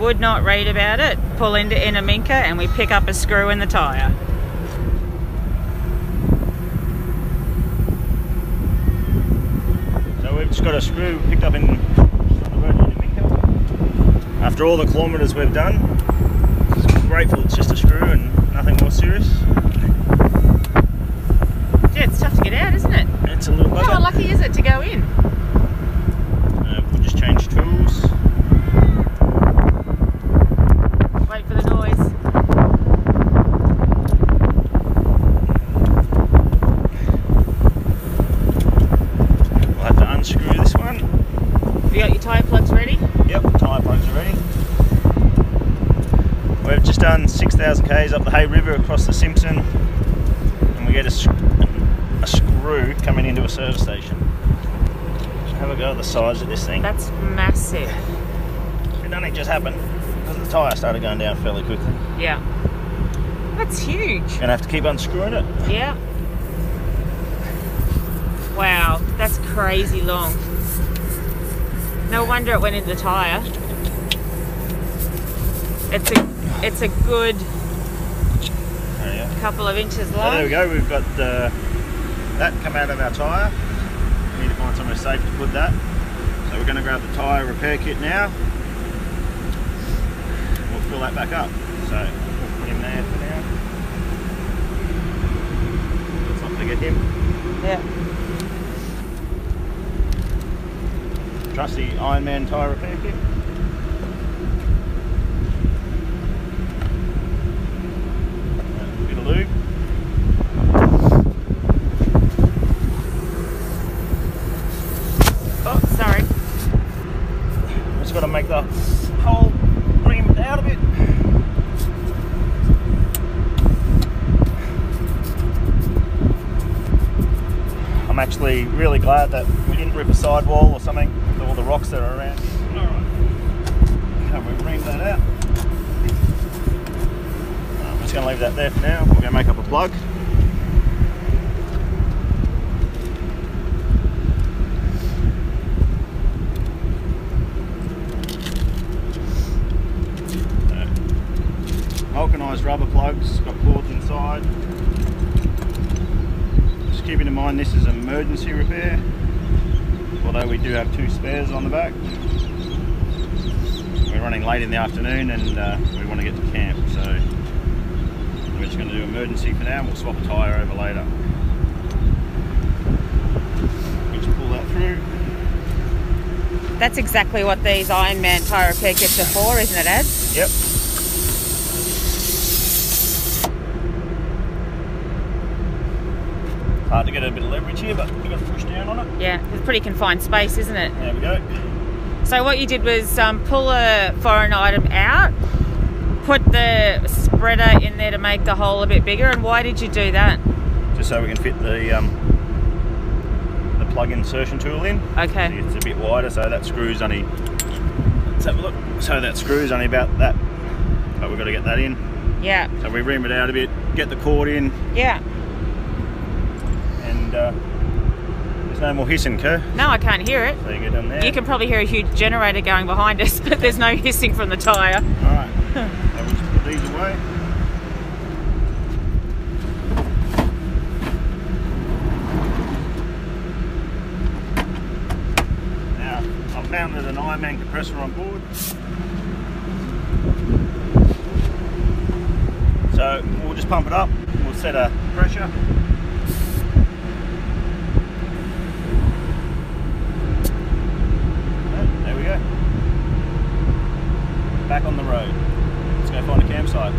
would not read about it, pull into Inaminka and we pick up a screw in the tyre. So we've just got a screw picked up in the road in Inaminka. After all the kilometres we've done, I'm grateful it's just a screw and nothing more serious. Yeah, it's tough to get out, isn't it? It's a little bugger. How lucky is it to go in? We'll just change tools. Wait for the noise. We'll have to unscrew this one. Have you got your tyre plugs ready? Yep, tyre plugs are ready. We've just done 6,000 k's up the Hay River across the Simpson, and we get a screw coming into a service station. Have a go at the size of this thing. That's massive. It only just happened because the tyre started going down fairly quickly. Yeah. That's huge. Gonna have to keep unscrewing it. Yeah. Wow, that's crazy long. No wonder it went in the tyre. It's a good couple of inches long. So there we go, we've got that come out of our tyre. We need to find somewhere safe to put that. So we're going to grab the tyre repair kit now. We'll fill that back up. So we'll put him there for now. Let's not forget him. Yeah. Trusty Ironman tyre repair kit. Bit of lube. Oh, sorry. Just got to make the whole rim out of it. I'm actually really glad that we didn't rip a sidewall or something with all the rocks that are around. Alright. Can we ream that out? I'm just going to leave that there for now. We're going to make up a plug. Vulcanised rubber plugs, got cords inside. Just keeping in mind this is an emergency repair, although we do have 2 spares on the back. We're running late in the afternoon and we want to get to camp, so we're just going to do emergency for now and we'll swap a tyre over later. We just pull that through. That's exactly what these Ironman tyre repair kits are for, isn't it, Ed? Yep. Hard to get a bit of leverage here, but we've got to push down on it. Yeah, it's a pretty confined space, isn't it? There we go. So what you did was pull a foreign item out, put the spreader in there to make the hole a bit bigger, and why did you do that? Just so we can fit the plug insertion tool in. Okay. It's a bit wider, so that screw's only, let's have a look. So that screw's only about that, but we've got to get that in. Yeah. So we ream it out a bit, get the cord in. Yeah. And there's no more hissing, Kerr. No, I can't hear it. So you get down there. You can probably hear a huge generator going behind us, but there's no hissing from the tyre. Alright, so we'll just put these away. Now, I've mounted an Ironman compressor on board. So we'll just pump it up, we'll set a pressure. There we go. Back on the road. Let's go find a campsite.